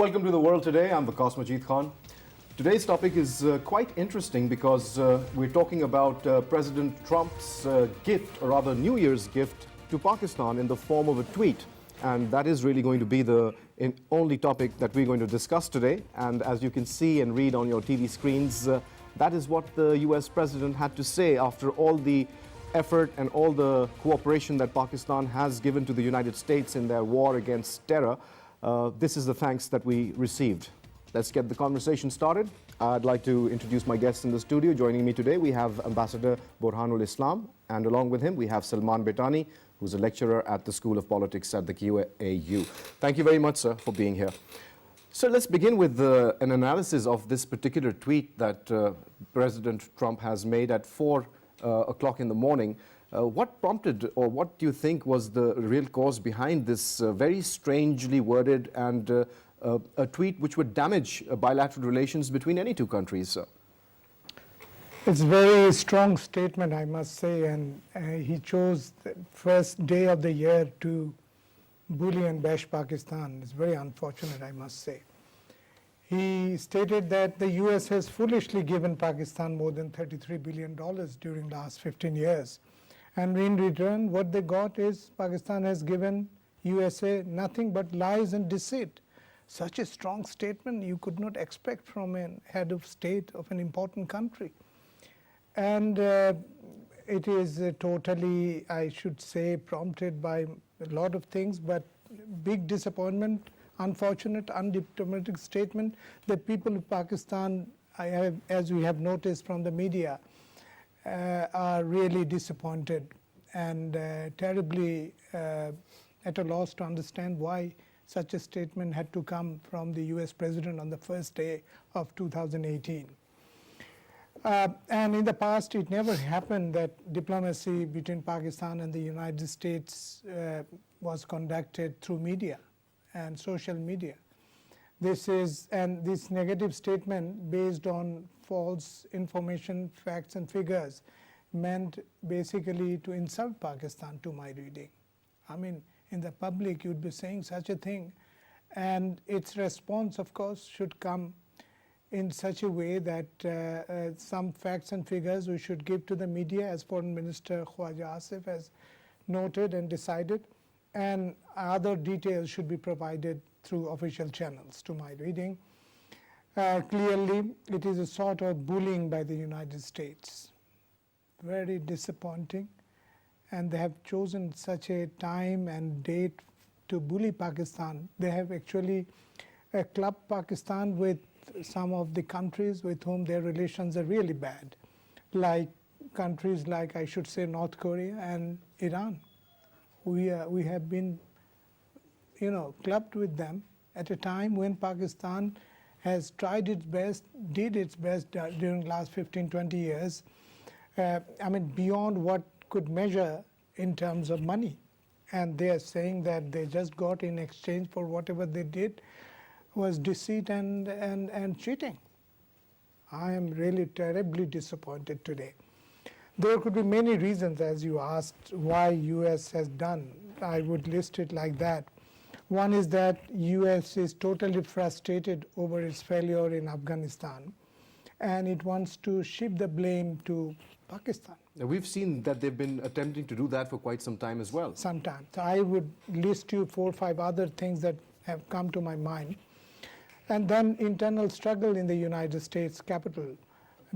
Welcome to The World Today. I'm Waqas Majeed. Today's topic is quite interesting because we're talking about President Trump's gift, or rather New Year's gift, to Pakistan in the form of a tweet. And that is really going to be the only topic that we're going to discuss today. And as you can see and read on your TV screens, that is what the US president had to say after all the effort and all the cooperation that Pakistan has given to the United States in their war against terror. This is the thanks that we received. Let's get the conversation started. I'd like to introduce my guests in the studio. Joining me today, we have Ambassador Burhan Islam, and along with him, we have Salman Bhittani, who's a lecturer at the School of Politics at the QAU. Thank you very much, sir, for being here. So let's begin with an analysis of this particular tweet that President Trump has made at 4 o'clock in the morning. What prompted, or what do you think was the real cause behind this very strangely worded and a tweet which would damage bilateral relations between any two countries, sir? It's a very strong statement, I must say, and he chose the first day of the year to bully and bash Pakistan. It's very unfortunate, I must say. He stated that the US has foolishly given Pakistan more than $33 billion during the last 15 years. And in return, what they got is Pakistan has given USA nothing but lies and deceit. Such a strong statement you could not expect from a head of state of an important country. And it is totally, I should say, prompted by a lot of things, but big disappointment, unfortunate, undiplomatic statement. The people of Pakistan, as we have noticed from the media, are really disappointed and terribly at a loss to understand why such a statement had to come from the US president on the first day of 2018. And in the past, it never happened that diplomacy between Pakistan and the United States was conducted through media and social media. This negative statement based on false information, facts and figures meant basically to insult Pakistan, to my reading. I mean, in the public you'd be saying such a thing, and its response, of course, should come in such a way that some facts and figures we should give to the media, as Foreign Minister Khwaja Asif has noted and decided, and other details should be provided through official channels, to my reading. Clearly, it is a sort of bullying by the United States. Very disappointing. And they have chosen such a time and date to bully Pakistan. They have actually clubbed Pakistan with some of the countries with whom their relations are really bad, like countries like, I should say, North Korea and Iran. We have been, clubbed with them at a time when Pakistan has tried its best, did its best during the last 15, 20 years. Beyond what could measure in terms of money. And they are saying that they just got in exchange for whatever they did was deceit and cheating. I am really terribly disappointed today. There could be many reasons, as you asked, why US has done. I would list it like that. One is that US is totally frustrated over its failure in Afghanistan, and it wants to shift the blame to Pakistan. Now, we've seen that they've been attempting to do that for quite some time as well. Sometimes. I would list you 4 or 5 other things that have come to my mind. And then internal struggle in the United States Capitol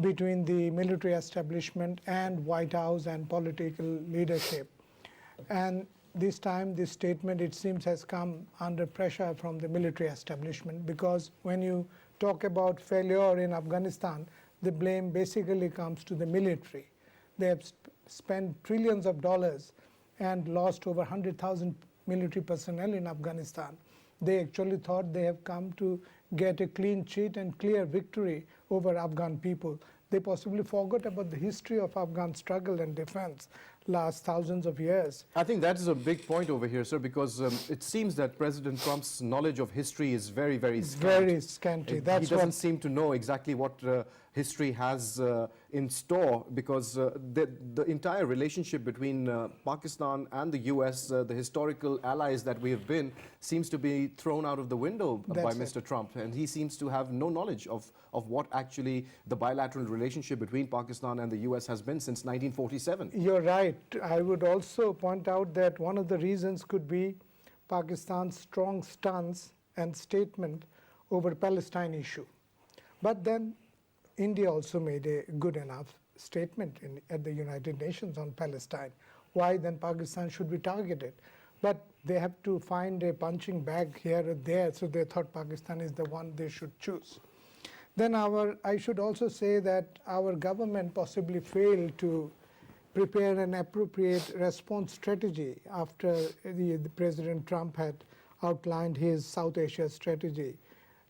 between the military establishment and White House and political leadership. And this time, this statement, it seems, has come under pressure from the military establishment, because when you talk about failure in Afghanistan, the blame basically comes to the military. They have spent trillions of dollars and lost over 100,000 military personnel in Afghanistan. They actually thought they have come to get a clean sheet and clear victory over Afghan people. They possibly forgot about the history of Afghan struggle and defense last thousands of years. I think that is a big point over here, sir, because it seems that President Trump's knowledge of history is very, very scant. Very scanty. He doesn't seem to know exactly what history has in store, because the entire relationship between Pakistan and the US, the historical allies that we have been, seems to be thrown out of the window by Mr. Trump. And he seems to have no knowledge of what actually the bilateral relationship between Pakistan and the US has been since 1947. You're right. I would also point out that one of the reasons could be Pakistan's strong stance and statement over Palestine issue. But then India also made a good enough statement at the United Nations on Palestine. Why then Pakistan should be targeted? But they have to find a punching bag here or there, so they thought Pakistan is the one they should choose. Then I should also say that our government possibly failed to prepare an appropriate response strategy after the President Trump had outlined his South Asia strategy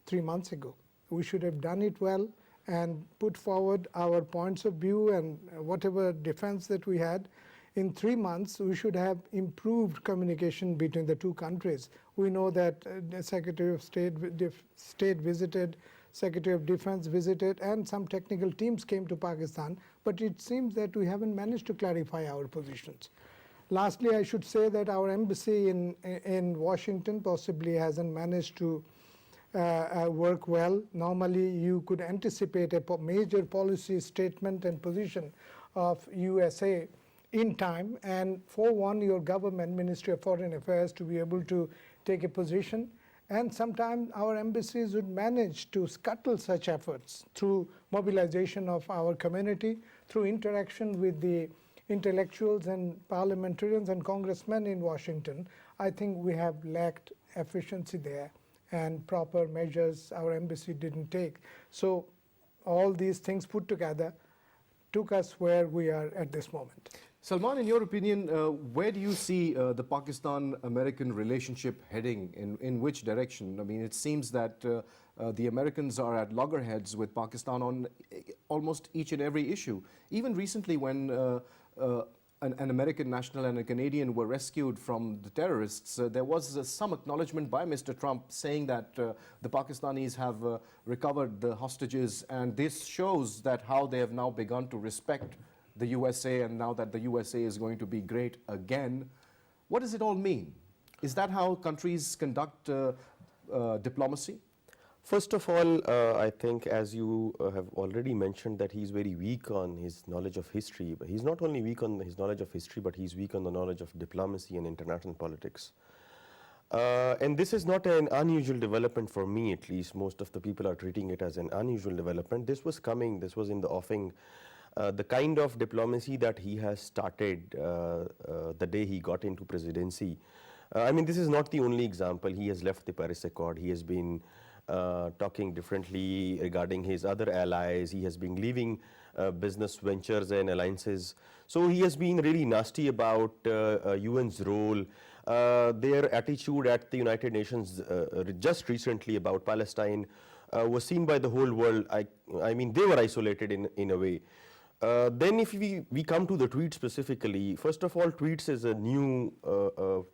3 months ago. We should have done it well and put forward our points of view and whatever defense that we had. In 3 months, we should have improved communication between the two countries. We know that the Secretary of State visited, Secretary of Defense visited, and some technical teams came to Pakistan, but it seems that we haven't managed to clarify our positions. Lastly, I should say that our embassy in Washington possibly hasn't managed to work well. Normally, you could anticipate a major policy statement and position of USA in time and forewarn your government, Ministry of Foreign Affairs, to be able to take a position. And sometimes our embassies would manage to scuttle such efforts through mobilization of our community, through interaction with the intellectuals and parliamentarians and congressmen in Washington. I think we have lacked efficiency there, and proper measures our embassy didn't take. So all these things put together took us where we are at this moment. Salman, in your opinion, where do you see the Pakistan-American relationship heading? In which direction? I mean, it seems that the Americans are at loggerheads with Pakistan on almost each and every issue. Even recently, when an American national and a Canadian were rescued from the terrorists, there was some acknowledgement by Mr. Trump saying that the Pakistanis have recovered the hostages, and this shows that how they have now begun to respect the USA, and now that the USA is going to be great again. What does it all mean? Is that how countries conduct diplomacy? First of all, I think, as you have already mentioned, that he's very weak on his knowledge of history. But he's not only weak on his knowledge of history, but he's weak on the knowledge of diplomacy and international politics. And this is not an unusual development for me, at least. Most of the people are treating it as an unusual development. This was coming, this was in the offing. The kind of diplomacy that he has started the day he got into presidency. I mean, this is not the only example. He has left the Paris Accord. He has been talking differently regarding his other allies. He has been leaving business ventures and alliances. So he has been really nasty about UN's role. Their attitude at the United Nations just recently about Palestine was seen by the whole world. I mean, they were isolated in a way. Then if we come to the tweet specifically, first of all, tweets is a new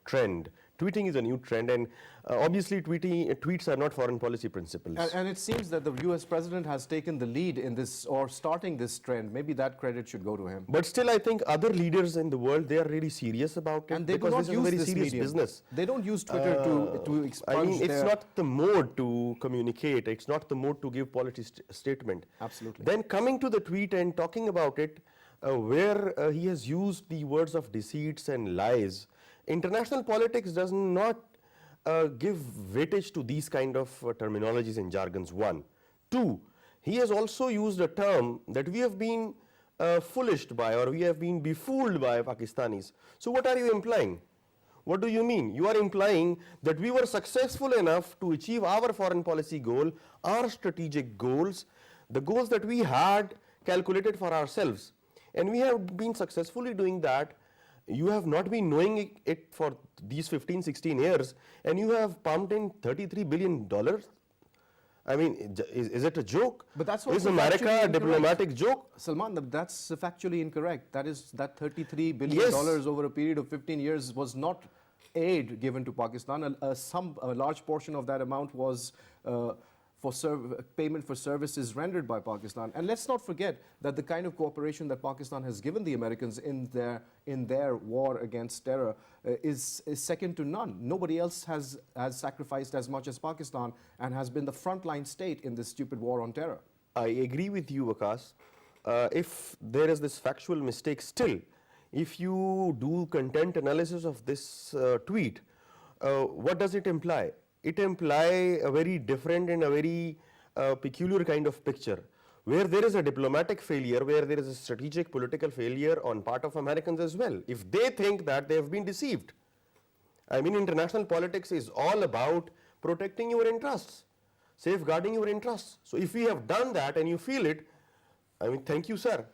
trend. Tweeting is a new trend, and obviously tweets are not foreign policy principles. And it seems that the US president has taken the lead in this, or starting this trend. Maybe that credit should go to him. But still, I think other leaders in the world, they are really serious about it. And they because do not this is use a very this serious medium. business. They don't use Twitter to expunge I mean, it's their... not the mode to communicate. It's not the mode to give policy statement. Absolutely. Then coming to the tweet and talking about it, where he has used the words of deceits and lies, international politics does not give weightage to these kind of terminologies and jargons, one. Two, he has also used a term that we have been foolished by, or we have been befooled by Pakistanis. So what are you implying? What do you mean? You are implying that we were successful enough to achieve our foreign policy goal, our strategic goals, the goals that we had calculated for ourselves. And we have been successfully doing that. You have not been knowing it for these 15, 16 years, and you have pumped in $33 billion. I mean, is it a joke? But that's what is America a diplomatic joke? Salman, that's factually incorrect. That $33 billion over a period of 15 years was not aid given to Pakistan. A large portion of that amount was for payment for services rendered by Pakistan. And let's not forget that the kind of cooperation that Pakistan has given the Americans in their war against terror is second to none. Nobody else has sacrificed as much as Pakistan and has been the frontline state in this stupid war on terror. I agree with you, Waqas. If there is this factual mistake still, if you do content analysis of this tweet, what does it imply? It implies a very different and a very peculiar kind of picture, where there is a diplomatic failure, where there is a strategic political failure on part of Americans as well, if they think that they have been deceived. I mean, international politics is all about protecting your interests, safeguarding your interests. So if we have done that and you feel it, I mean, thank you, sir.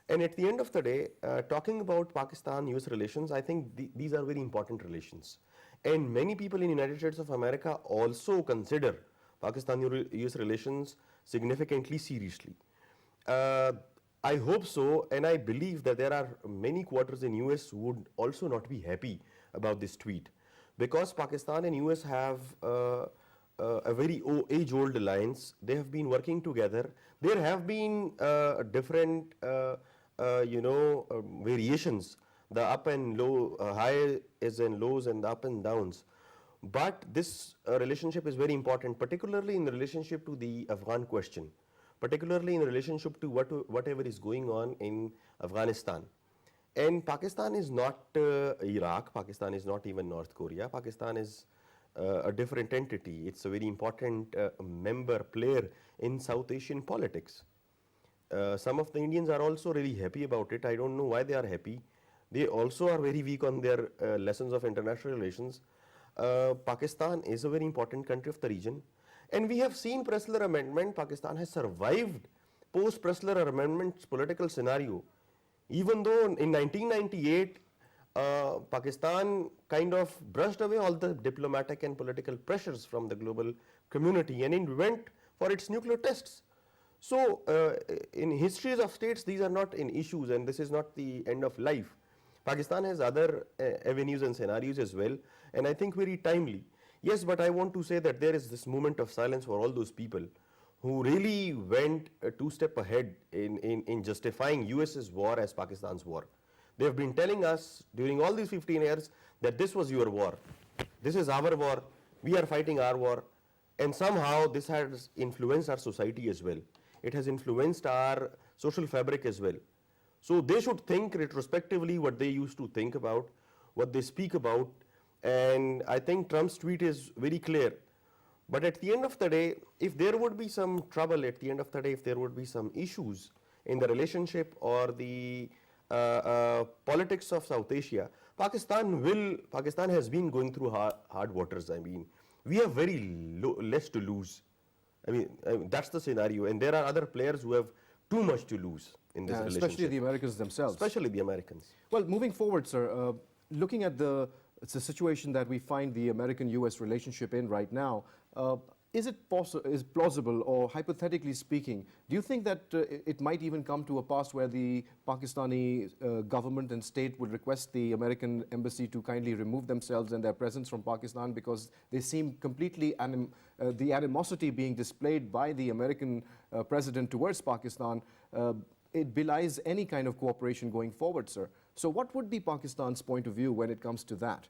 And at the end of the day, talking about Pakistan-US relations, I think these are very important relations. And many people in the United States of America also consider Pakistan-US relations significantly seriously. I hope so, and I believe that there are many quarters in US who would also not be happy about this tweet, because Pakistan and US have a very age-old alliance. They have been working together. There have been different, variations, the up and low, highs and lows and the up and downs. But this relationship is very important, particularly in relationship to the Afghan question, particularly in relationship to whatever is going on in Afghanistan. And Pakistan is not Iraq, Pakistan is not even North Korea, Pakistan is a different entity. It's a very important player in South Asian politics. Some of the Indians are also really happy about it. I don't know why they are happy. They also are very weak on their lessons of international relations. Pakistan is a very important country of the region. And we have seen Pressler Amendment. Pakistan has survived post-Pressler Amendment political scenario. Even though in 1998, Pakistan kind of brushed away all the diplomatic and political pressures from the global community and it went for its nuclear tests. So in histories of states, these are not in issues and this is not the end of life. Pakistan has other avenues and scenarios as well, and I think very timely. Yes, but I want to say that there is this moment of silence for all those people who really went two steps ahead in justifying US's war as Pakistan's war. They have been telling us during all these 15 years that this was your war, this is our war, we are fighting our war, and somehow this has influenced our society as well. It has influenced our social fabric as well. So they should think retrospectively what they used to think about, what they speak about, and I think Trump's tweet is very clear. But at the end of the day, if there would be some trouble, at the end of the day, if there would be some issues in the relationship or the politics of South Asia, Pakistan has been going through hard waters. I mean, we have very less to lose. I mean, that's the scenario, and there are other players who have too much to lose in this relationship. Especially the Americans themselves. Especially the Americans. Well, moving forward, sir, looking at it's a situation that we find the American-US relationship in right now, is plausible, or hypothetically speaking, do you think that it might even come to a pass where the Pakistani government and state would request the American embassy to kindly remove themselves and their presence from Pakistan because they seem completely, the animosity being displayed by the American president towards Pakistan, it belies any kind of cooperation going forward, sir. So what would be Pakistan's point of view when it comes to that?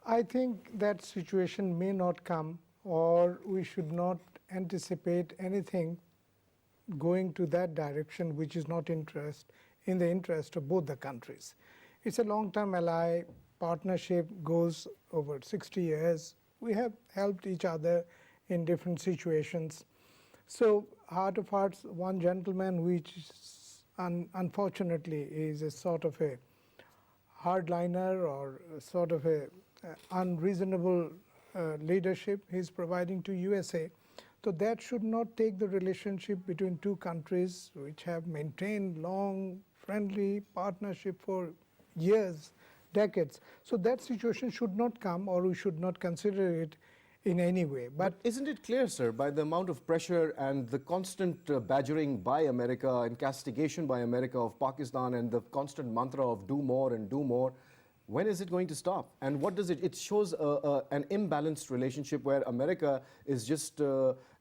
I think that situation may not come, or we should not anticipate anything going to that direction, which is not in the interest of both the countries. It's a long-term ally. Partnership goes over 60 years. We have helped each other in different situations. So heart of hearts, one gentleman, which unfortunately is a sort of a hardliner or sort of a unreasonable leadership he's providing to USA. So that should not take the relationship between two countries which have maintained long, friendly partnership for years, decades. So that situation should not come, or we should not consider it in any way. But isn't it clear, sir, by the amount of pressure and the constant badgering by America and castigation by America of Pakistan and the constant mantra of do more and do more, when is it going to stop? And what does it shows an imbalanced relationship where America is just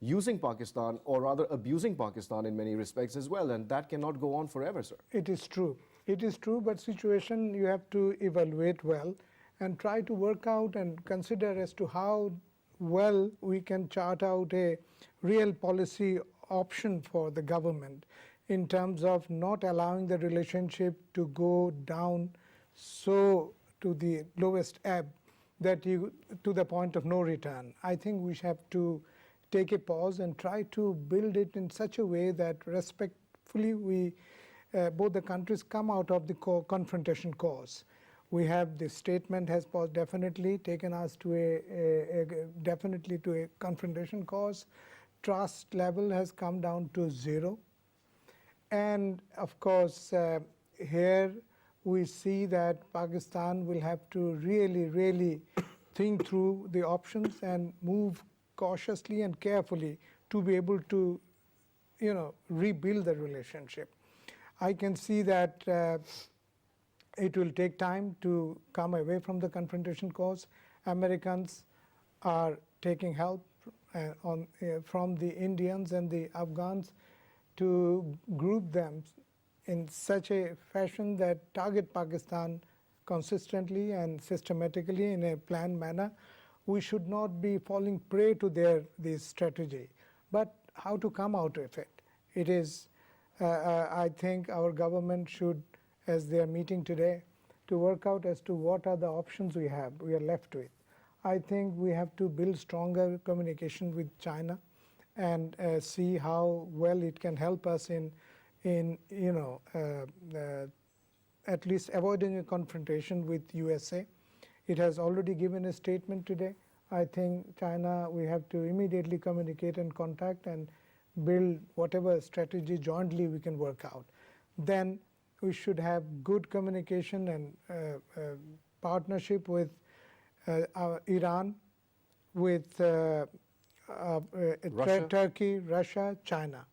using Pakistan, or rather abusing Pakistan in many respects as well, and that cannot go on forever, sir. It is true. It is true, but situation you have to evaluate well and try to work out and consider as to how well we can chart out a real policy option for the government in terms of not allowing the relationship to go down so to the lowest ebb that to the point of no return. I think we have to take a pause and try to build it in such a way that respectfully we both the countries come out of the confrontation course. We have the statement has definitely taken us to definitely to a confrontation course. Trust level has come down to 0, and of course here we see that Pakistan will have to really think through the options and move cautiously and carefully to be able to, rebuild the relationship. I can see that it will take time to come away from the confrontation course. Americans are taking help from the Indians and the Afghans to group them in such a fashion that target Pakistan consistently and systematically in a planned manner. We should not be falling prey to this strategy, but how to come out of it. It is, I think our government should, as they are meeting today, to work out as to what are the options we are left with. I think we have to build stronger communication with China and see how well it can help us in at least avoiding a confrontation with USA. It has already given a statement today. I think China, we have to immediately communicate and contact and build whatever strategy jointly we can work out. Then we should have good communication and partnership with Iran, with Turkey, Russia, China,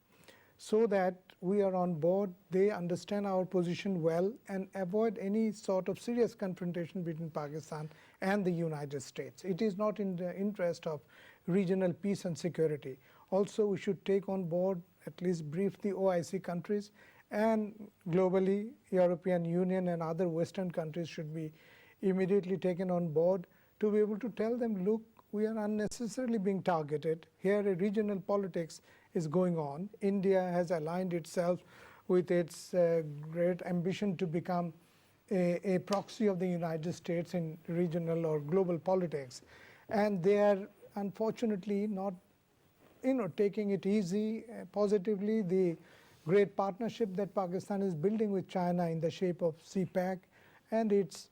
so that we are on board, they understand our position well, and avoid any sort of serious confrontation between Pakistan and the United States. It is not in the interest of regional peace and security. Also, we should take on board, at least brief the OIC countries, and globally, European Union and other Western countries should be immediately taken on board to be able to tell them, look, we are unnecessarily being targeted. Here a regional politics is going on. India has aligned itself with its great ambition to become a proxy of the United States in regional or global politics. And they are unfortunately not taking it easy, positively. The great partnership that Pakistan is building with China in the shape of CPEC and its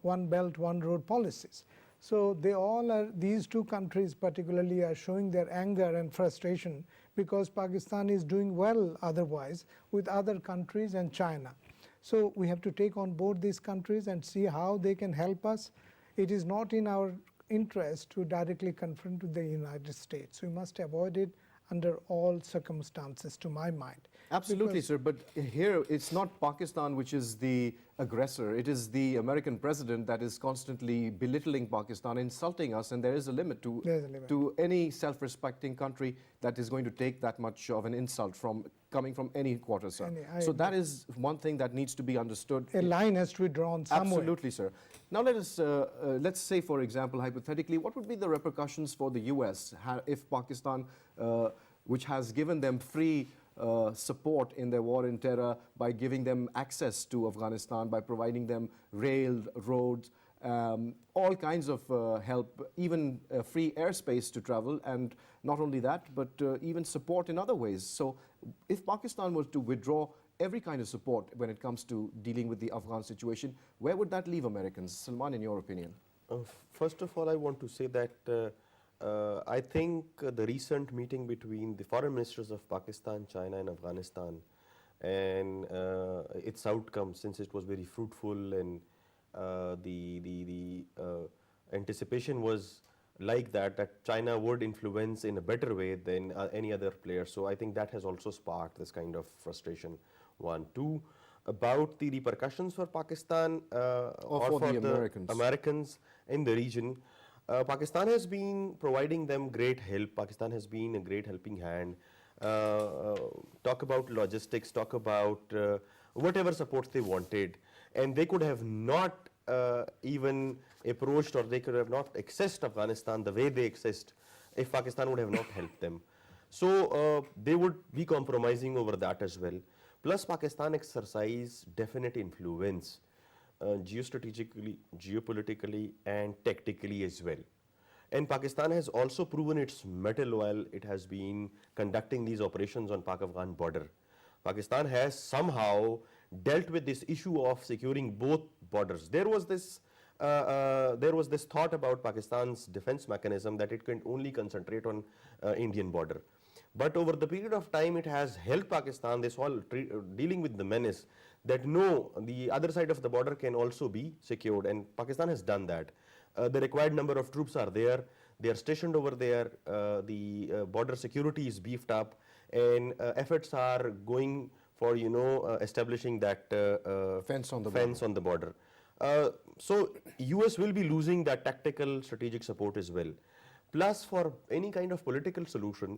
one belt, one road policies. So they all are, these two countries particularly are showing their anger and frustration because Pakistan is doing well otherwise with other countries and China. So we have to take on board these countries and see how they can help us. It is not in our interest to directly confront with the United States. We must avoid it under all circumstances, to my mind. Absolutely, sir. But here, it's not Pakistan which is the aggressor. It is the American president that is constantly belittling Pakistan, insulting us, and there is a limit to any self-respecting country that is going to take that much of an insult coming from any quarter, sir. So that is one thing that needs to be understood. A line has to be drawn somewhere. Absolutely, sir. Now let's say, for example, hypothetically, what would be the repercussions for the US if Pakistan, which has given them free support in their war in terror by giving them access to Afghanistan, by providing them rail, roads, all kinds of help, even free airspace to travel, and not only that, but even support in other ways. So if Pakistan was to withdraw every kind of support when it comes to dealing with the Afghan situation, where would that leave Americans? Salman, in your opinion? First of all, I want to say that I think the recent meeting between the foreign ministers of Pakistan, China and Afghanistan and its outcome, since it was very fruitful and the anticipation was like that China would influence in a better way than any other player. So I think that has also sparked this kind of frustration, one. Two, about the repercussions for Pakistan Or for the Americans. Americans in the region. Pakistan has been providing them great help. Pakistan has been a great helping hand. Talk about logistics, talk about whatever support they wanted, and they could have not even approached, or they could have not accessed Afghanistan the way they accessed if Pakistan would have not helped them. So they would be compromising over that as well. Plus, Pakistan exercise definite influence geostrategically, geopolitically, and tactically as well. And Pakistan has also proven its mettle while it has been conducting these operations on Pak-Afghan border. Pakistan has somehow dealt with this issue of securing both borders. There was this thought about Pakistan's defense mechanism that it can only concentrate on Indian border. But over the period of time, it has helped Pakistan, this whole dealing with the menace, that no, the other side of the border can also be secured, and Pakistan has done that. The required number of troops are there, they are stationed over there, the border security is beefed up, and efforts are going for, establishing that Fence on the border. So US will be losing that tactical strategic support as well. Plus, for any kind of political solution,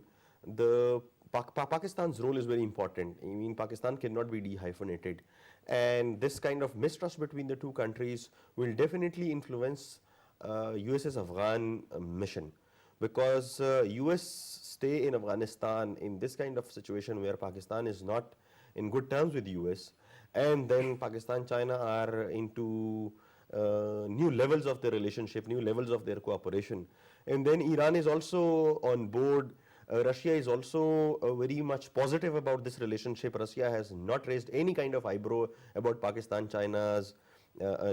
the Pakistan's role is very important. I mean, Pakistan cannot be dehyphenated, and this kind of mistrust between the two countries will definitely influence US's Afghan mission, because US stay in Afghanistan in this kind of situation where Pakistan is not in good terms with US, and then Pakistan, China are into new levels of their relationship, new levels of their cooperation, and then Iran is also on board. Russia is also very much positive about this relationship. Russia has not raised any kind of eyebrow about Pakistan, China's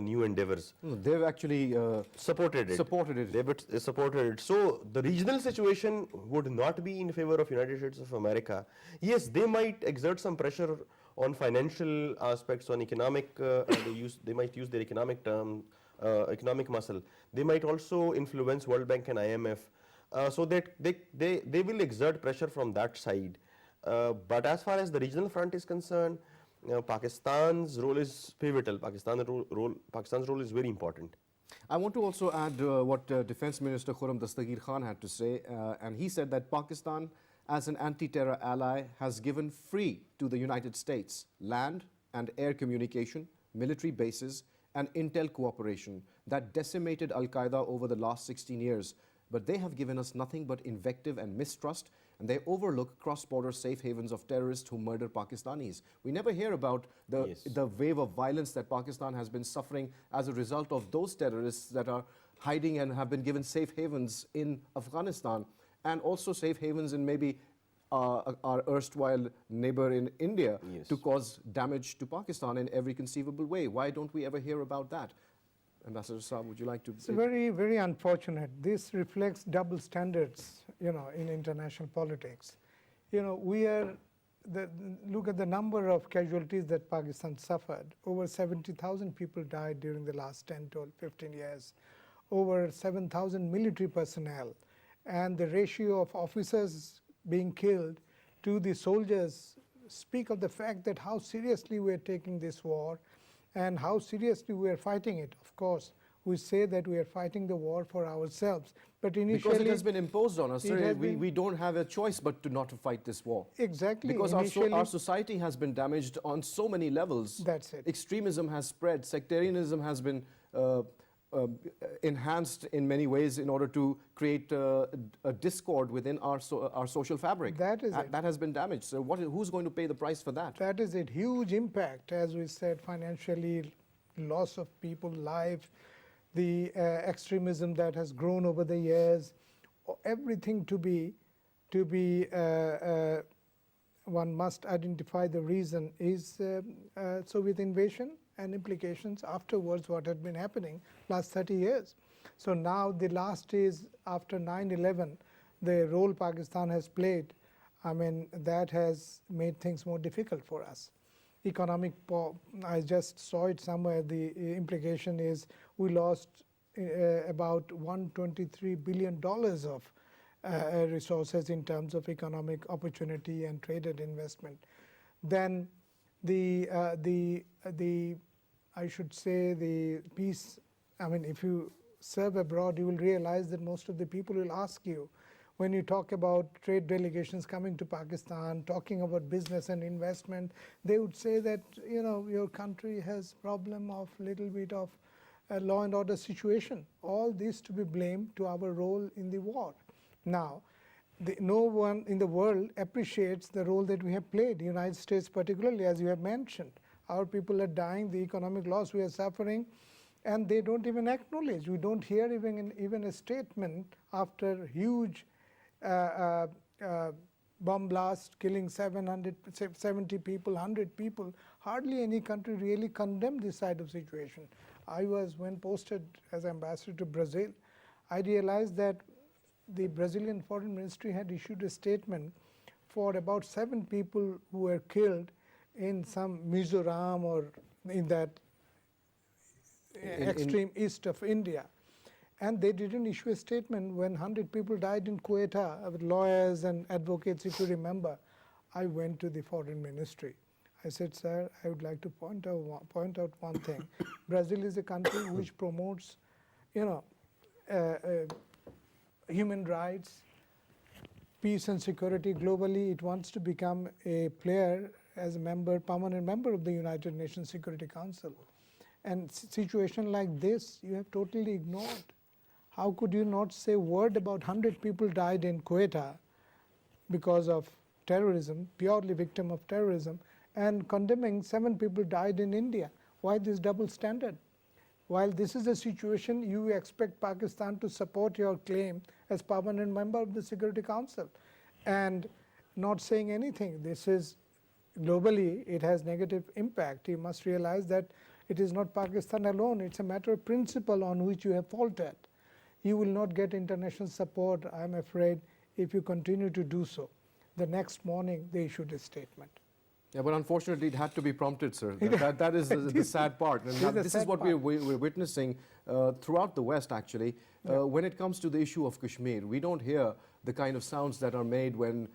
new endeavors. No, they've actually supported it. They've supported it. So the regional situation would not be in favor of United States of America. Yes, they might exert some pressure on financial aspects, on economic. They might use their economic muscle. They might also influence World Bank and IMF. So that they will exert pressure from that side. But as far as the regional front is concerned, Pakistan's role is pivotal. Pakistan's role is very important. I want to also add what Defense Minister Khurram Dastagir Khan had to say, and he said that Pakistan, as an anti-terror ally, has given free to the United States land and air communication, military bases, and intel cooperation that decimated Al-Qaeda over the last 16 years. But they have given us nothing but invective and mistrust, and they overlook cross-border safe havens of terrorists who murder Pakistanis. We never hear about the wave of violence that Pakistan has been suffering as a result of those terrorists that are hiding and have been given safe havens in Afghanistan, and also safe havens in maybe our erstwhile neighbor in India, to cause damage to Pakistan in every conceivable way. Why don't we ever hear about that? Ambassador Saab, would you like to? It's very, very unfortunate. This reflects double standards, in international politics. Look at the number of casualties that Pakistan suffered. Over 70,000 people died during the last 10 to 15 years. Over 7,000 military personnel. And the ratio of officers being killed to the soldiers speak of the fact that how seriously we are taking this war and how seriously we are fighting it. Of course, we say that we are fighting the war for ourselves, but initially... Because it has been imposed on us. We don't have a choice but to not to fight this war. Exactly. Because our society has been damaged on so many levels. That's it. Extremism has spread. Sectarianism has been enhanced in many ways in order to create a discord within our social fabric. That is it. That has been damaged. So who's going to pay the price for that? That is it. Huge impact, as we said, financially, loss of people's life, the extremism that has grown over the years, everything to be one must identify the reason is Soviet invasion and implications afterwards, what had been happening last 30 years. So now the last is after 9/11, the role Pakistan has played, that has made things more difficult for us. I just saw it somewhere, the implication is we lost about $123 billion of resources in terms of economic opportunity and trade and investment. Then the I should say the peace. I mean, if you serve abroad, you will realize that most of the people will ask you, when you talk about trade delegations coming to Pakistan, talking about business and investment, they would say that, you know, your country has problem of little bit of a law and order situation. All this to be blamed to our role in the war. Now, no one in the world appreciates the role that we have played, the United States particularly, as you have mentioned. Our people are dying, the economic loss we are suffering, and they don't even acknowledge. We don't hear even a statement after huge bomb blast killing 770 people, 100 people. Hardly any country really condemned this side of situation. When posted as ambassador to Brazil, I realized that the Brazilian Foreign Ministry had issued a statement for about 7 people who were killed in some Mizoram or in that extreme east of India. And they didn't issue a statement when 100 people died in Quetta with lawyers and advocates, if you remember. I went to the Foreign Ministry. I said, sir, I would like to point out one thing. Brazil is a country which promotes, you know, human rights, peace and security globally. It wants to become a player as a member, permanent member of the United Nations Security Council. And situation like this, you have totally ignored. How could you not say a word about 100 people died in Quetta because of terrorism, purely victim of terrorism, and condemning 7 people died in India? Why this double standard? While this is a situation, you expect Pakistan to support your claim as permanent member of the Security Council and not saying anything. This is globally, it has negative impact. You must realize that it is not Pakistan alone. It's a matter of principle on which you have faltered. You will not get international support, I'm afraid, if you continue to do so. The next morning, they issued a statement. Yeah, but unfortunately, it had to be prompted, sir. That is the sad part. And this is what we're witnessing throughout the West, actually. Yeah. When it comes to the issue of Kashmir, we don't hear the kind of sounds that are made when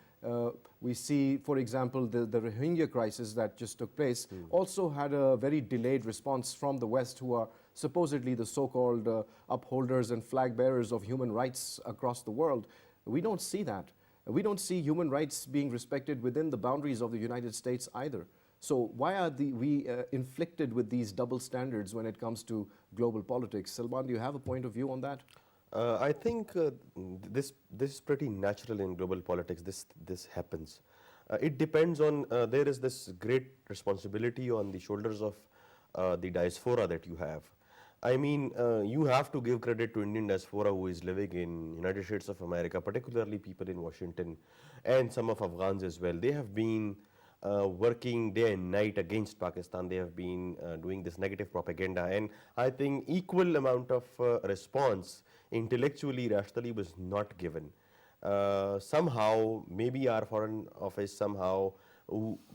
we see, for example, the Rohingya crisis that just took place also had a very delayed response from the West, who are supposedly the so-called upholders and flag bearers of human rights across the world. We don't see that. We don't see human rights being respected within the boundaries of the United States either. So why are we inflicted with these double standards when it comes to global politics? Salman, do you have a point of view on that? I think this is pretty natural in global politics. This happens. It depends on, there is this great responsibility on the shoulders of the diaspora that you have. I mean, you have to give credit to Indian diaspora who is living in United States of America, particularly people in Washington and some of Afghans as well. They have been working day and night against Pakistan. They have been doing this negative propaganda, and I think equal amount of response intellectually, rationally was not given. Somehow, maybe our foreign office somehow,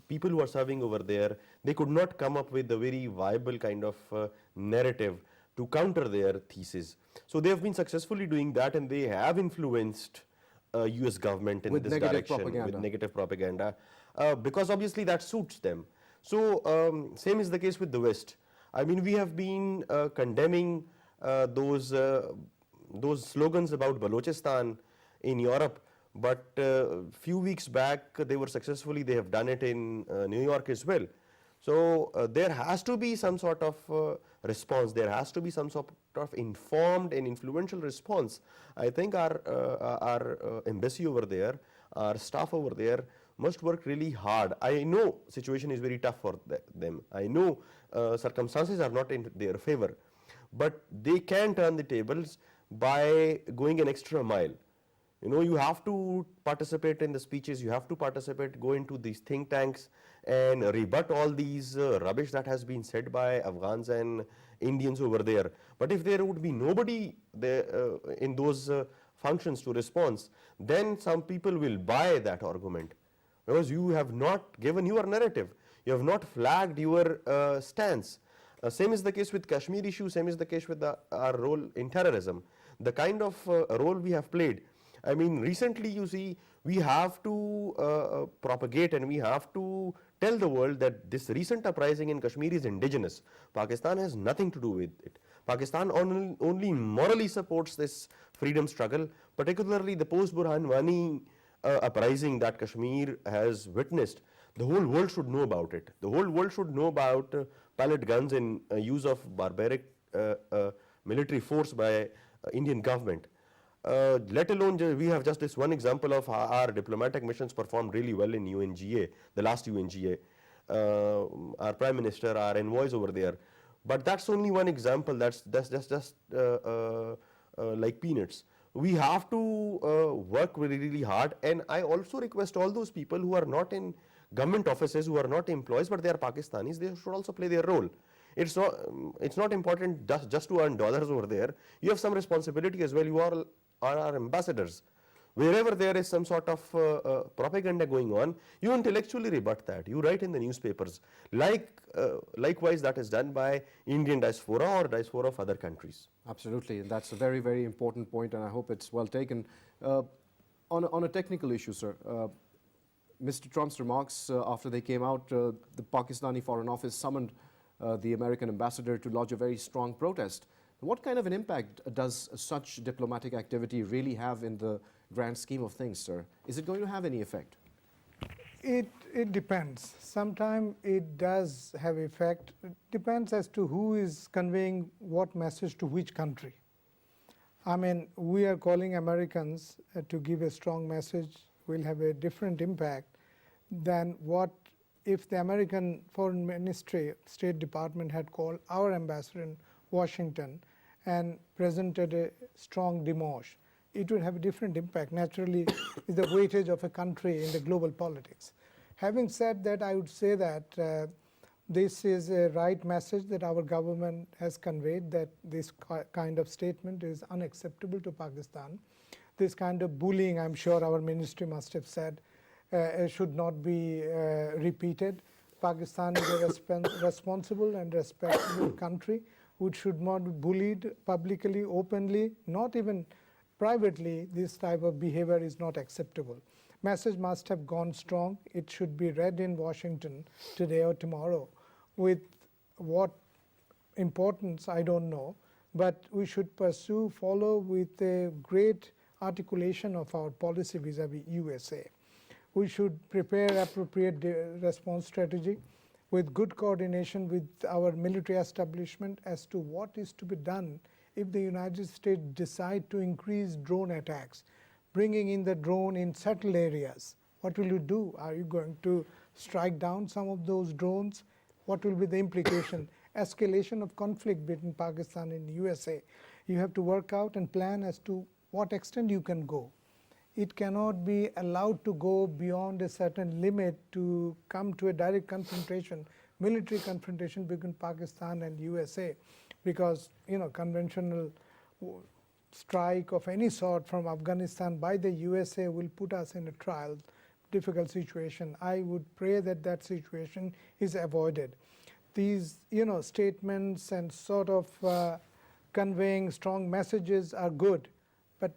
people who are serving over there, they could not come up with a very viable kind of narrative to counter their thesis. So they have been successfully doing that, and they have influenced US government in with this direction with negative propaganda, because obviously that suits them. So same is the case with the West. I mean, we have been condemning those slogans about Balochistan in Europe, but few weeks back they have done it in New York as well. So there has to be some sort of response. There has to be some sort of informed and influential response. I think our embassy over there, our staff over there must work really hard. I know situation is very tough for them. I know circumstances are not in their favor, but they can turn the tables by going an extra mile. You know, you have to participate in the speeches, you have to participate, go into these think tanks and rebut all these rubbish that has been said by Afghans and Indians over there. But if there would be nobody there in those functions to respond, then some people will buy that argument, because you have not given your narrative, you have not flagged your stance. Same is the case with Kashmir issue, same is the case with our role in terrorism. The kind of role we have played. I mean, recently you see, we have to propagate and we have to to tell the world that this recent uprising in Kashmir is indigenous. Pakistan has nothing to do with it. Pakistan only morally supports this freedom struggle, particularly the post-Burhan Wani uprising that Kashmir has witnessed. The whole world should know about it. The whole world should know about pellet guns and use of barbaric military force by Indian government. Let alone we have just this one example of how our diplomatic missions performed really well in UNGA, the last UNGA. Our Prime Minister, our envoys over there. But that's only one example. That's just like peanuts. We have to work really hard, and I also request all those people who are not in government offices, who are not employees, but they are Pakistanis, they should also play their role. It's not important just to earn dollars over there. You have some responsibility as well. You are our ambassadors. Wherever there is some sort of propaganda going on, you intellectually rebut that. You write in the newspapers. Likewise, that is done by Indian diaspora or diaspora of other countries. Absolutely, and that's a very, very important point, and I hope it's well taken. On a technical issue, sir, Mr. Trump's remarks after they came out, the Pakistani Foreign Office summoned the American ambassador to lodge a very strong protest. What kind of an impact does such diplomatic activity really have in the grand scheme of things, sir? Is it going to have any effect? It depends. Sometimes it does have effect. It depends as to who is conveying what message to which country. I mean, we are calling Americans to give a strong message will have a different impact than what if the American Foreign Ministry, State Department had called our ambassador in Washington and presented a strong demotion. It would have a different impact. Naturally, is the weightage of a country in the global politics. Having said that, I would say that this is a right message that our government has conveyed, that this kind of statement is unacceptable to Pakistan. This kind of bullying, I'm sure our ministry must have said, should not be repeated. Pakistan is a responsible and respectable country which should not be bullied publicly, openly, not even privately. This type of behavior is not acceptable. Message must have gone strong. It should be read in Washington today or tomorrow. With what importance, I don't know, but we should follow with a great articulation of our policy vis-a-vis USA. We should prepare appropriate response strategy with good coordination with our military establishment as to what is to be done if the United States decide to increase drone attacks, bringing in the drone in settled areas. What will you do? Are you going to strike down some of those drones? What will be the implication? Escalation of conflict between Pakistan and USA. You have to work out and plan as to what extent you can go. It cannot be allowed to go beyond a certain limit to come to a direct confrontation, military confrontation between Pakistan and USA, because conventional strike of any sort from Afghanistan by the USA will put us in a trial, difficult situation. I would pray that that situation is avoided. These statements and sort of conveying strong messages are good, but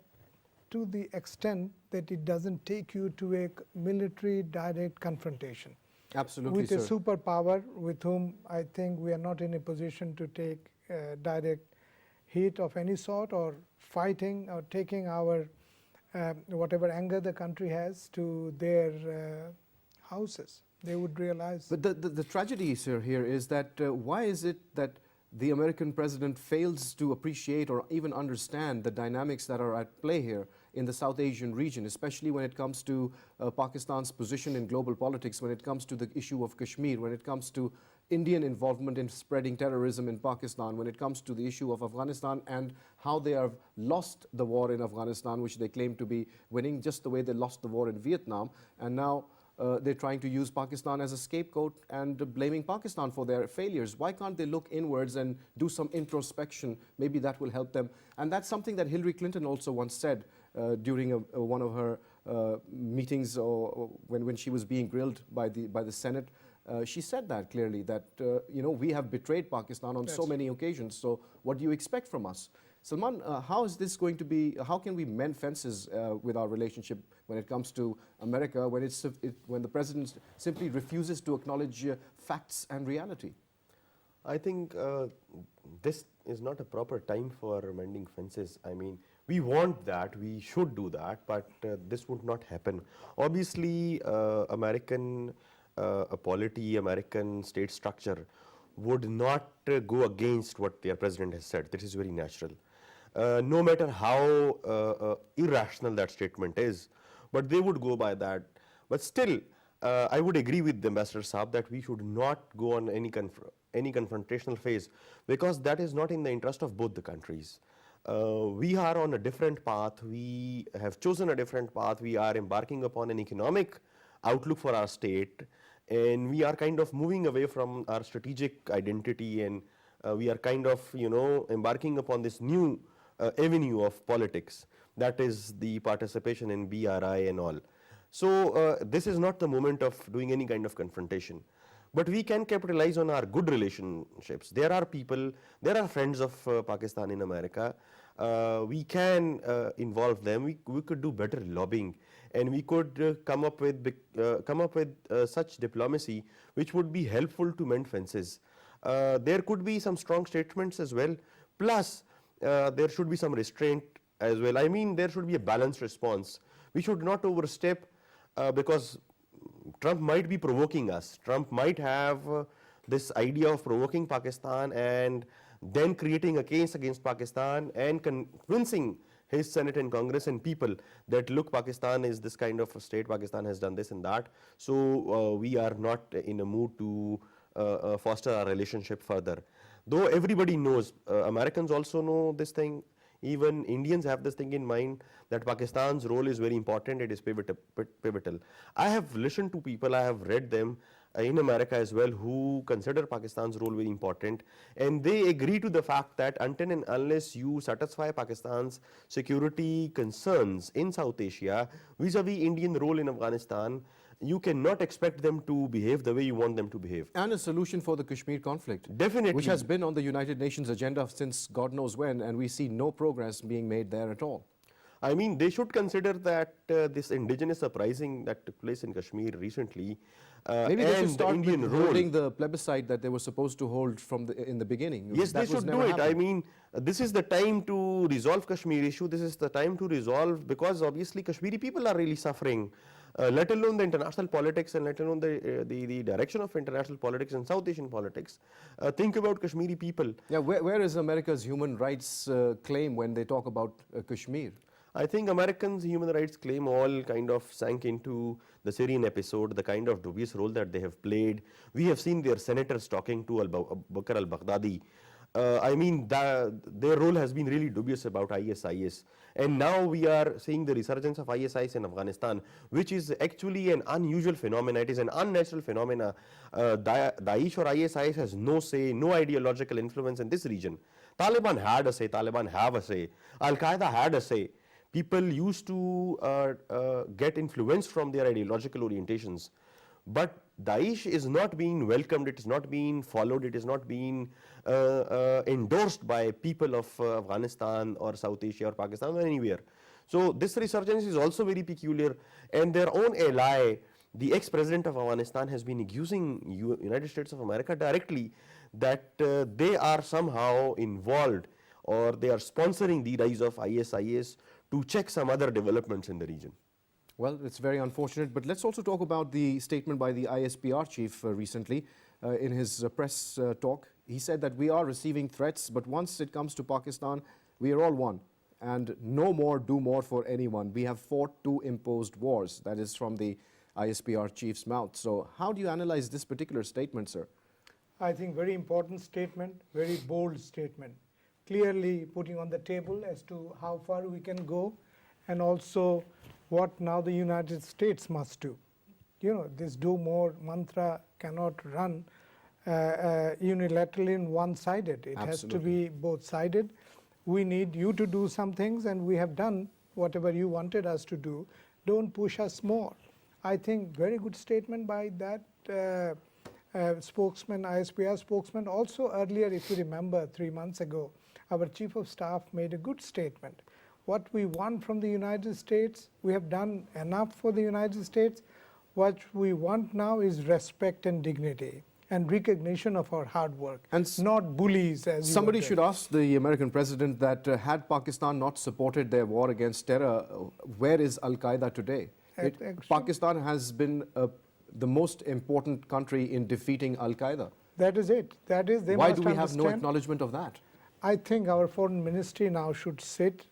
to the extent that it doesn't take you to a military direct confrontation. Absolutely, with a superpower with whom I think we are not in a position to take direct heat of any sort, or fighting or taking our whatever anger the country has to their houses. They would realize. But the tragedy, sir, here is that why is it that the American president fails to appreciate or even understand the dynamics that are at play here in the South Asian region, especially when it comes to Pakistan's position in global politics, when it comes to the issue of Kashmir, when it comes to Indian involvement in spreading terrorism in Pakistan, when it comes to the issue of Afghanistan and how they have lost the war in Afghanistan, which they claim to be winning, just the way they lost the war in Vietnam, and now they're trying to use Pakistan as a scapegoat and blaming Pakistan for their failures. Why can't they look inwards and do some introspection? Maybe that will help them. And that's something that Hillary Clinton also once said during one of her meetings, or when she was being grilled by the Senate. She said that clearly, that we have betrayed Pakistan on so many occasions. So what do you expect from us? Salman, how is this going to be, how can we mend fences with our relationship when it comes to America, when the president simply refuses to acknowledge facts and reality? I think this is not a proper time for mending fences. I mean, we want that, we should do that, but this would not happen. Obviously, American polity, American state structure would not go against what their president has said. That is very natural. No matter how irrational that statement is, but they would go by that. But still, I would agree with the Ambassador Saab that we should not go on any confrontational phase, because that is not in the interest of both the countries. We are on a different path, we have chosen a different path, we are embarking upon an economic outlook for our state, and we are kind of moving away from our strategic identity, and we are kind of, you know, embarking upon this new avenue of politics, that is the participation in BRI and all. So this is not the moment of doing any kind of confrontation. But we can capitalize on our good relationships. There are people, there are friends of Pakistan in America. We can involve them. We could do better lobbying, and we could come up with such diplomacy which would be helpful to mend fences. There could be some strong statements as well. Plus, there should be some restraint as well. I mean, there should be a balanced response. We should not overstep, because Trump might be provoking us. Trump might have this idea of provoking Pakistan and then creating a case against Pakistan and convincing his Senate and Congress and people that, look, Pakistan is this kind of a state, Pakistan has done this and that, so we are not in a mood to foster our relationship further. Though everybody knows, Americans also know this thing, even Indians have this thing in mind, that Pakistan's role is very important, it is pivotal. I have listened to people, I have read them in America as well, who consider Pakistan's role very important, and they agree to the fact that until and unless you satisfy Pakistan's security concerns in South Asia vis-a-vis Indian role in Afghanistan, you cannot expect them to behave the way you want them to behave. And a solution for the Kashmir conflict. Definitely. Which has been on the United Nations agenda since God knows when, and we see no progress being made there at all. I mean, they should consider that this indigenous uprising that took place in Kashmir recently, maybe they should and the start Indian with role. holding the plebiscite that they were supposed to hold in the beginning. Yes, That they was should do never it. happened. I mean, this is the time to resolve Kashmir issue. This is the time to resolve, because obviously Kashmiri people are really suffering. Let alone the international politics, and let alone the direction of international politics and South Asian politics. Think about Kashmiri people. Yeah, where is America's human rights claim when they talk about Kashmir? I think Americans' human rights claim all kind of sank into the Syrian episode, the kind of dubious role that they have played. We have seen their senators talking to Bakr al-Baghdadi. I mean, their role has been really dubious about ISIS. And now we are seeing the resurgence of ISIS in Afghanistan, which is actually an unusual phenomenon. It is an unnatural phenomenon. Daesh or ISIS has no say, no ideological influence in this region. Taliban had a say, Taliban have a say, Al-Qaeda had a say. People used to get influence from their ideological orientations. But Daesh is not being welcomed, it is not being followed, it is not being endorsed by people of Afghanistan or South Asia or Pakistan or anywhere. So this resurgence is also very peculiar, and their own ally, the ex-president of Afghanistan, has been accusing United States of America directly that they are somehow involved, or they are sponsoring the rise of ISIS to check some other developments in the region. Well, it's very unfortunate, but let's also talk about the statement by the ISPR chief recently in his press talk. He said that we are receiving threats, but once it comes to Pakistan, we are all one, and no more do more for anyone. We have fought 2 imposed wars. That is from the ISPR chief's mouth. So how do you analyze this particular statement, sir? I think very important statement, very bold statement, clearly putting on the table as to how far we can go, and also what now the United States must do. You know, this do more mantra cannot run unilaterally and one-sided. It has to be both-sided. We need you to do some things, and we have done whatever you wanted us to do. Don't push us more. I think very good statement by that spokesman, ISPR spokesman. Also earlier, if you remember, 3 months ago, our Chief of Staff made a good statement. What we want from the United States, we have done enough for the United States. What we want now is respect and dignity and recognition of our hard work, And not bullies as you somebody were should ask the American president that had Pakistan not supported their war against terror, where is Al-Qaeda today? Pakistan has been the most important country in defeating Al-Qaeda. That is it. That is, they Why must do we have no understand. acknowledgement of that? I think our foreign ministry now should sit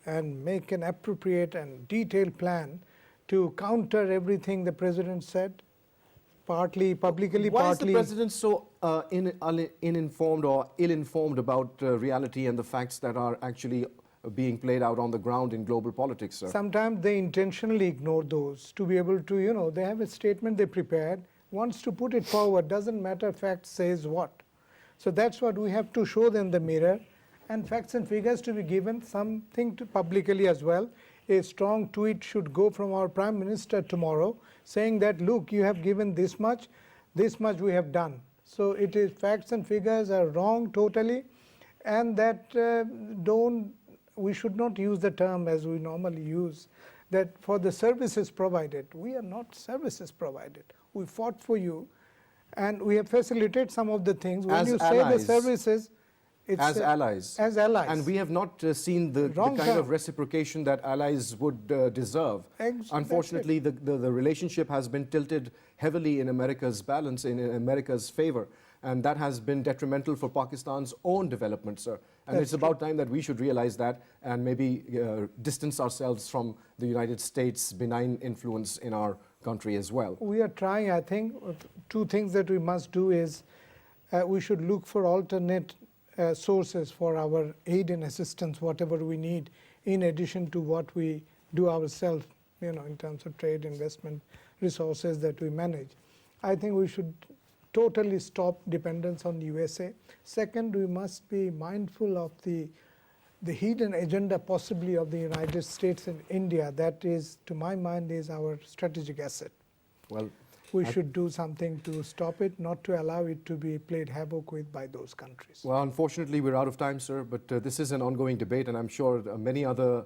and make an appropriate and detailed plan to counter everything the president said, partly publicly, Why partly. is the president so uninformed or ill-informed about reality and the facts that are actually being played out on the ground in global politics, sir? Sometimes they intentionally ignore those to be able to, you know, they have a statement they prepared, wants to put it forward, doesn't matter fact says what. So that's what we have to show them the mirror, and facts and figures to be given, something to publicly as well. A strong tweet should go from our Prime Minister tomorrow saying that, look, you have given this much we have done. So it is facts and figures are wrong totally, and that we should not use the term as we normally use, that for the services provided. We are not services provided. We fought for you, and we have facilitated some of the things. When As you say the allies. services, it's As allies. As allies. And we have not seen the Wrong kind of term. reciprocation that allies would deserve. That's Unfortunately, the relationship has been tilted heavily in America's balance, in America's favor. And that has been detrimental for Pakistan's own development, sir. And it's about time that we should realize that and maybe distance ourselves from the United States' benign influence in our country as well. We are trying, I think, two things that we must do is we should look for alternate sources for our aid and assistance, whatever we need, in addition to what we do ourselves, you know, in terms of trade, investment, resources that we manage. I think we should totally stop dependence on USA. Second, we must be mindful of the hidden agenda possibly of the United States and India. That is, to my mind, is our strategic asset. Well, We should do something to stop it, not to allow it to be played havoc with by those countries. well, unfortunately, we're out of time, sir, but this is an ongoing debate, and I'm sure many other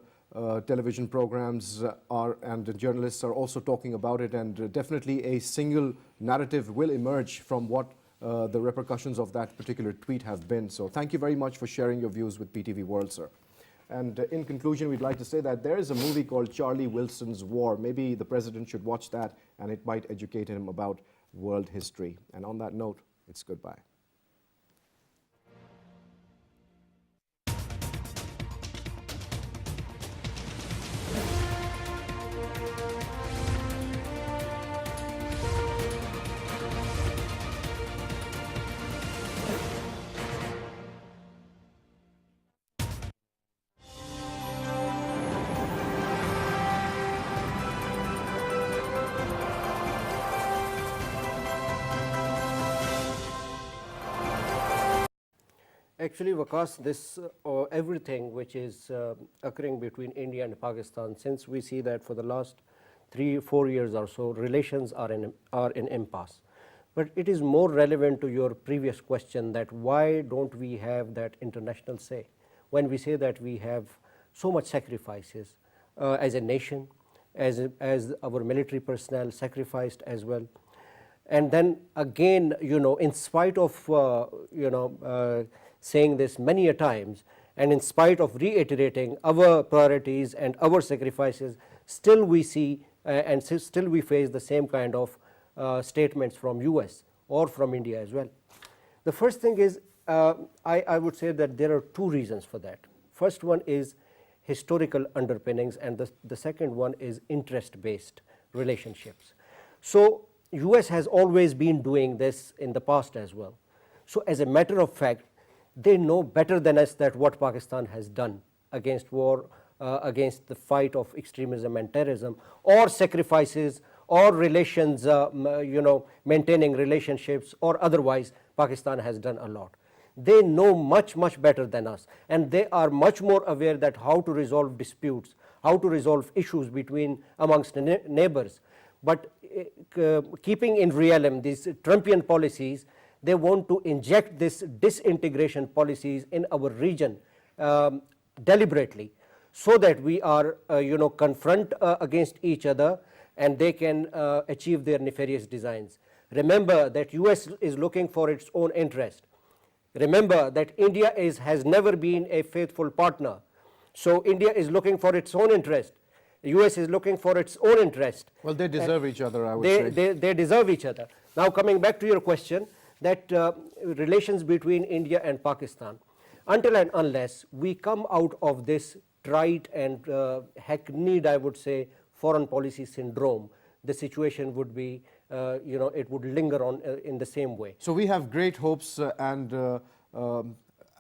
television programs and journalists are also talking about it, and definitely a single narrative will emerge from what the repercussions of that particular tweet have been. So thank you very much for sharing your views with PTV World, sir. And in conclusion, we'd like to say that there is a movie called Charlie Wilson's War. Maybe the president should watch that, and it might educate him about world history. And on that note, it's goodbye. Actually, Waqas, this everything which is occurring between India and Pakistan, since we see that for the last 3-4 years or so, relations are in impasse. But it is more relevant to your previous question that why don't we have that international say? When we say that we have so much sacrifices as a nation, as our military personnel sacrificed as well. And then again, you know, in spite of, saying this many a times, and in spite of reiterating our priorities and our sacrifices, still we see and still we face the same kind of statements from US or from India as well. The first thing is, I would say that there are two reasons for that. First one is historical underpinnings, and the second one is interest-based relationships. So US has always been doing this in the past as well. So as a matter of fact, they know better than us that what Pakistan has done against war, against the fight of extremism and terrorism, or sacrifices, or relations, maintaining relationships, or otherwise, Pakistan has done a lot. They know much, much better than us, and they are much more aware that how to resolve disputes, how to resolve issues amongst neighbors. But keeping in realm these Trumpian policies, they want to inject this disintegration policies in our region deliberately, so that we are confront against each other and they can achieve their nefarious designs. Remember that US is looking for its own interest. Remember that India has never been a faithful partner. So India is looking for its own interest. US is looking for its own interest. Well, they deserve each other, I would say. They deserve each other. Now, coming back to your question, that relations between India and Pakistan, until and unless we come out of this trite and hackneyed, I would say, foreign policy syndrome, the situation would be, it would linger on in the same way. So we have great hopes and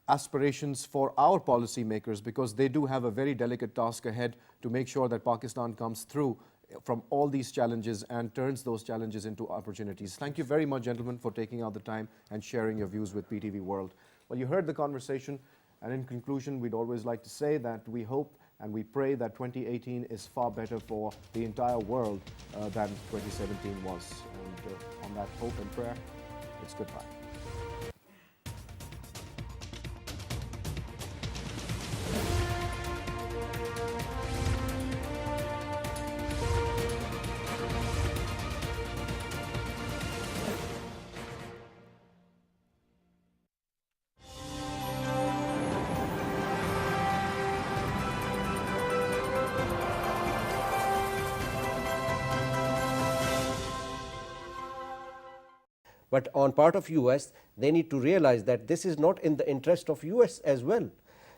aspirations for our policymakers, because they do have a very delicate task ahead to make sure that Pakistan comes through from all these challenges and turns those challenges into opportunities. Thank you very much, gentlemen, for taking out the time and sharing your views with PTV World. Well, you heard the conversation, and in conclusion, we'd always like to say that we hope and we pray that 2018 is far better for the entire world than 2017 was. And on that hope and prayer, it's goodbye. But on part of US, they need to realize that this is not in the interest of US as well,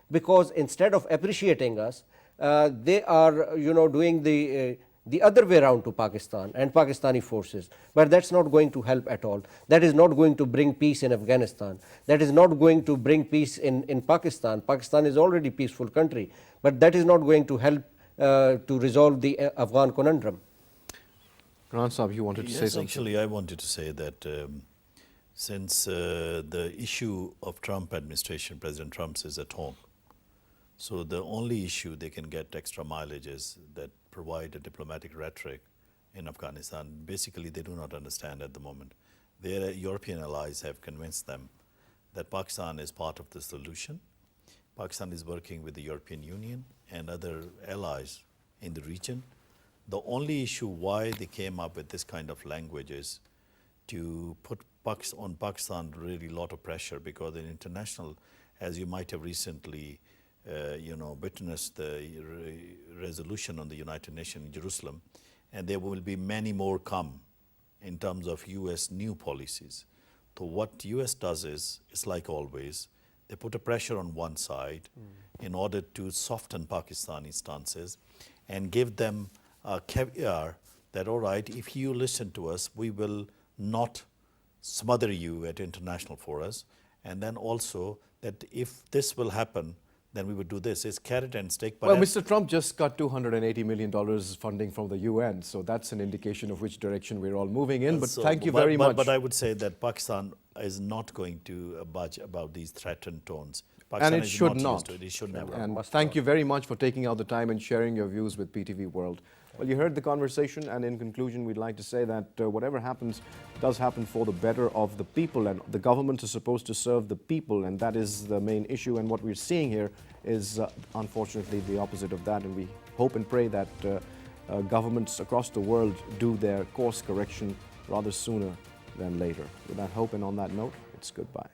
because instead of appreciating us, they are doing the other way around to Pakistan and Pakistani forces. But that's not going to help at all. That is not going to bring peace in Afghanistan. That is not going to bring peace in Pakistan. Pakistan is already a peaceful country, but that is not going to help to resolve the Afghan conundrum. Burhan Sahib, you wanted to say something? Actually, I wanted to say that since the issue of Trump administration, President Trump's, is at home, so the only issue they can get extra mileage is that provide a diplomatic rhetoric in Afghanistan. Basically, they do not understand at the moment. Their European allies have convinced them that Pakistan is part of the solution. Pakistan is working with the European Union and other allies in the region. The only issue why they came up with this kind of language is to put on Pakistan really a lot of pressure, because in international, as you might have recently witnessed the resolution on the United Nations in Jerusalem, and there will be many more come in terms of US new policies. So what US does is, it's like always, they put a pressure on one side in order to soften Pakistani stances and give them caviar that, all right, if you listen to us, we will not smother you at international forums, and then also that if this will happen, then we would do this. It's carrot and stick. But well, Mr. Trump just got $280 million funding from the UN, so that's an indication of which direction we're all moving in. But so, thank you very much. But I would say that Pakistan is not going to budge about these threatened tones. And it should not. It should never. And thank you very much for taking out the time and sharing your views with PTV World. Well, you heard the conversation, and in conclusion, we'd like to say that whatever happens does happen for the better of the people, and the government is supposed to serve the people, and that is the main issue. And what we're seeing here is unfortunately the opposite of that, and we hope and pray that governments across the world do their course correction rather sooner than later. With that hope and on that note, it's goodbye.